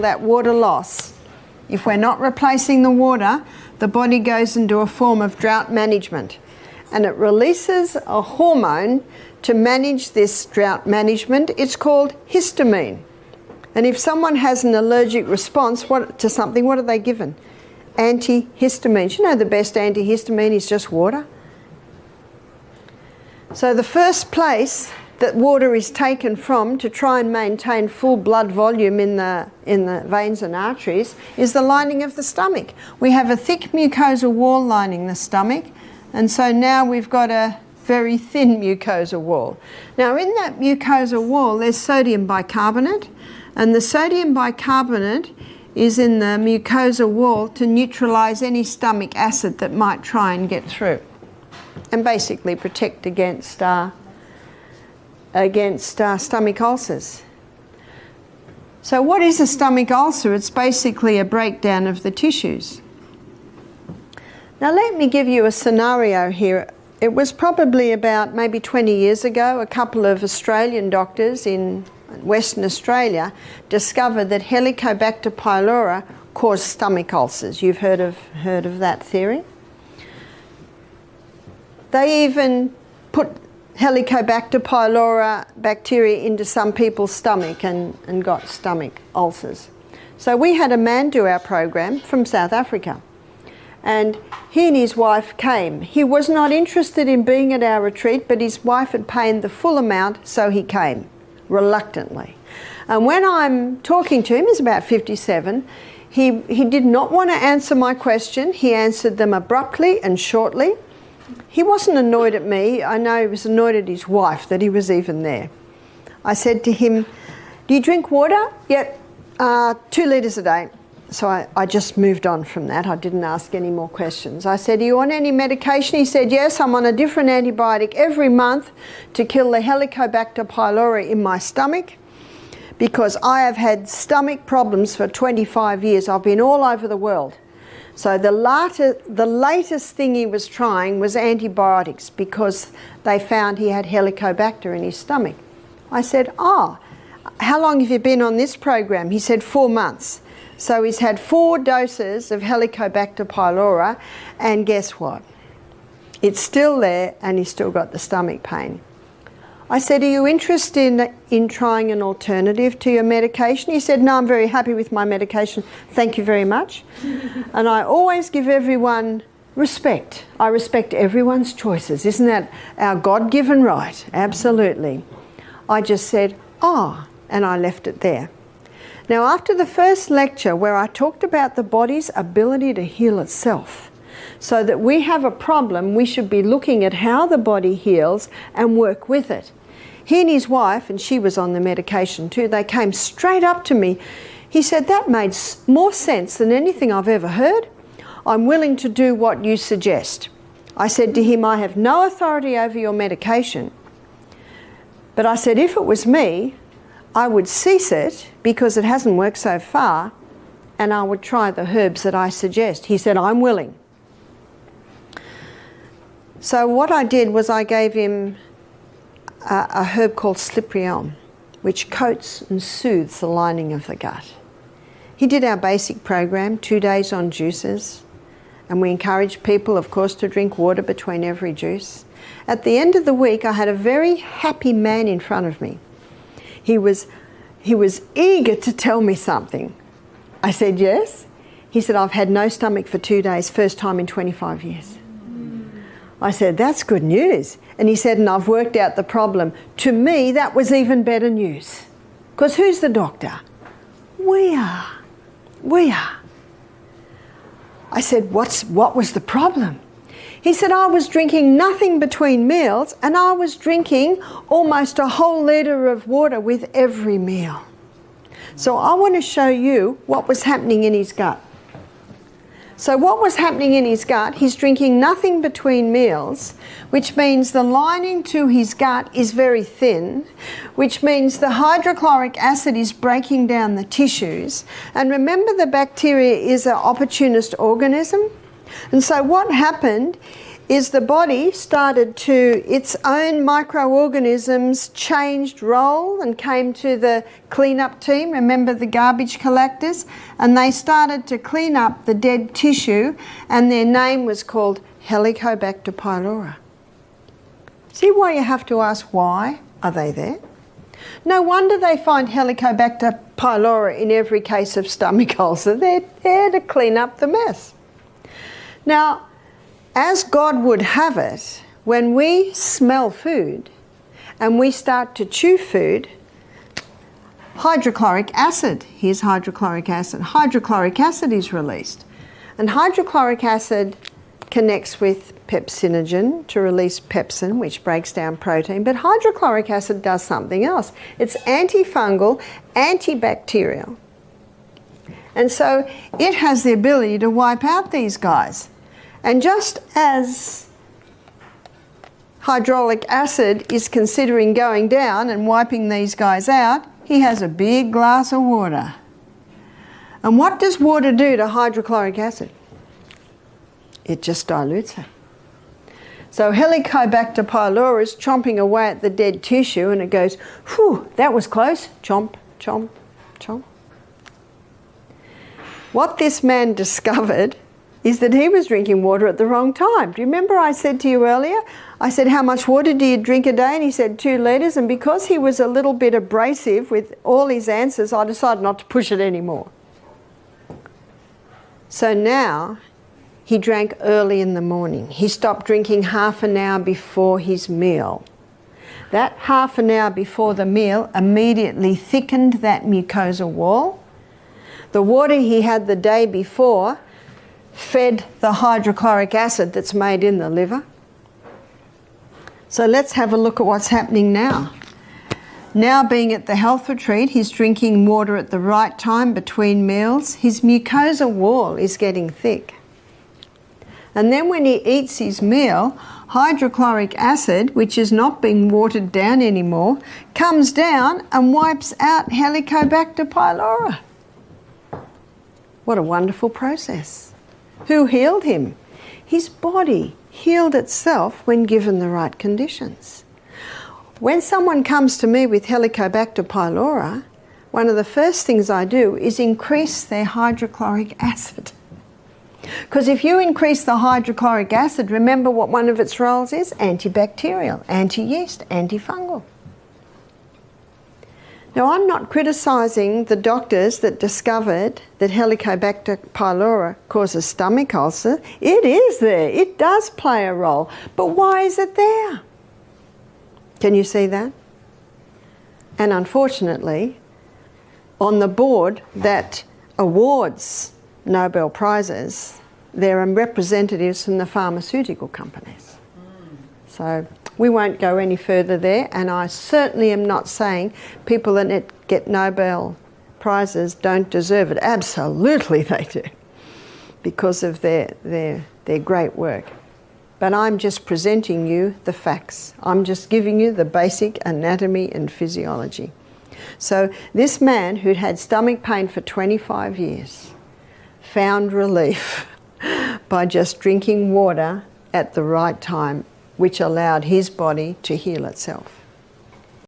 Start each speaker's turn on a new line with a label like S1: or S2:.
S1: that water loss. If we're not replacing the water, the body goes into a form of drought management, and it releases a hormone to manage this drought management. It's called histamine. And if someone has an allergic response to something, what are they given? Antihistamines. You know the best antihistamine is just water. So the first place that water is taken from to try and maintain full blood volume in the veins and arteries is the lining of the stomach. We have a thick mucosal wall lining the stomach, and so now we've got a very thin mucosal wall. Now in that mucosal wall there's sodium bicarbonate, and the sodium bicarbonate is in the mucosal wall to neutralise any stomach acid that might try and get through, and basically protect against stomach ulcers. So what is a stomach ulcer? It's basically a breakdown of the tissues. Now let me give you a scenario here. It was probably about maybe 20 years ago, a couple of Australian doctors in Western Australia discovered that Helicobacter pylori caused stomach ulcers. You've heard of that theory? They even put Helicobacter pylori bacteria into some people's stomach and got stomach ulcers. So we had a man do our program from South Africa, and he and his wife came. He was not interested in being at our retreat, but his wife had paid the full amount, so he came reluctantly. And when I'm talking to him, he's about 57, he did not want to answer my question. He answered them abruptly and shortly. He wasn't annoyed at me. I know he was annoyed at his wife that he was even there. I said to him, "Do you drink water?" "Yep, 2 litres a day." So I just moved on from that. I didn't ask any more questions. I said, "Are you on any medication?" He said, "Yes, I'm on a different antibiotic every month to kill the Helicobacter pylori in my stomach, because I have had stomach problems for 25 years. I've been all over the world." So the latest thing he was trying was antibiotics, because they found he had Helicobacter in his stomach. I said, "Oh, how long have you been on this program?" He said, 4 months. So he's had 4 doses of Helicobacter pylori, and guess what? It's still there, and he's still got the stomach pain. I said, "Are you interested in trying an alternative to your medication?" He said, "No, I'm very happy with my medication. Thank you very much." And I always give everyone respect. I respect everyone's choices. Isn't that our God-given right? Absolutely. I just said, "Oh," and I left it there. Now, after the first lecture, where I talked about the body's ability to heal itself, so that we have a problem, we should be looking at how the body heals and work with it. He and his wife, and she was on the medication too, they came straight up to me. He said, "That made more sense than anything I've ever heard. I'm willing to do what you suggest." I said to him, "I have no authority over your medication, but I said, if it was me, I would cease it because it hasn't worked so far, and I would try the herbs that I suggest." He said, "I'm willing." So what I did was I gave him a herb called slippery elm, which coats and soothes the lining of the gut. He did our basic program, 2 days on juices, and we encouraged people, of course, to drink water between every juice. At the end of the week, I had a very happy man in front of me. He was eager to tell me something. I said, "Yes." He said, "I've had no stomach for 2 days, first time in 25 years. I said, "That's good news." And he said, "And I've worked out the problem." To me, that was even better news. Because who's the doctor? We are. We are. I said, what was the problem? He said, "I was drinking nothing between meals, and I was drinking almost a whole litre of water with every meal." So I want to show you what was happening in his gut. So what was happening in his gut, he's drinking nothing between meals, which means the lining to his gut is very thin, which means the hydrochloric acid is breaking down the tissues. And remember, the bacteria is an opportunist organism. And so what happened is the body started to, its own microorganisms changed role and came to the cleanup team, remember the garbage collectors, and they started to clean up the dead tissue, and their name was called Helicobacter pylori. See why you have to ask why are they there? No wonder they find Helicobacter pylori in every case of stomach ulcer. They're there to clean up the mess. Now, as God would have it, when we smell food and we start to chew food, hydrochloric acid, here's hydrochloric acid is released. And hydrochloric acid connects with pepsinogen to release pepsin, which breaks down protein, but hydrochloric acid does something else. It's antifungal, antibacterial. And so it has the ability to wipe out these guys. And just as hydrochloric acid is considering going down and wiping these guys out, he has a big glass of water. And what does water do to hydrochloric acid? It just dilutes it. So Helicobacter pylori is chomping away at the dead tissue, and it goes, whew, that was close. Chomp, chomp, chomp. What this man discovered is that he was drinking water at the wrong time. Do you remember I said to you earlier, I said, how much water do you drink a day? And he said 2 litres. And because he was a little bit abrasive with all his answers, I decided not to push it anymore. So now he drank early in the morning. He stopped drinking half an hour before his meal. That half an hour before the meal immediately thickened that mucosa wall. The water he had the day before fed the hydrochloric acid that's made in the liver. So let's have a look at what's happening now. Now being at the health retreat, he's drinking water at the right time between meals. His mucosa wall is getting thick. And then when he eats his meal, hydrochloric acid, which is not being watered down anymore, comes down and wipes out Helicobacter pylori. What a wonderful process. Who healed him? His body healed itself when given the right conditions. When someone comes to me with Helicobacter pylori, one of the first things I do is increase their hydrochloric acid. Because if you increase the hydrochloric acid, remember what one of its roles is? Antibacterial, anti-yeast, antifungal. Now, I'm not criticising the doctors that discovered that Helicobacter pylori causes stomach ulcer. It is there. It does play a role. But why is it there? Can you see that? And unfortunately, on the board that awards Nobel Prizes, there are representatives from the pharmaceutical companies. So we won't go any further there, and I certainly am not saying people that get Nobel Prizes don't deserve it. Absolutely they do, because of their great work. But I'm just presenting you the facts. I'm just giving you the basic anatomy and physiology. So this man who'd had stomach pain for 25 years found relief by just drinking water at the right time, which allowed his body to heal itself.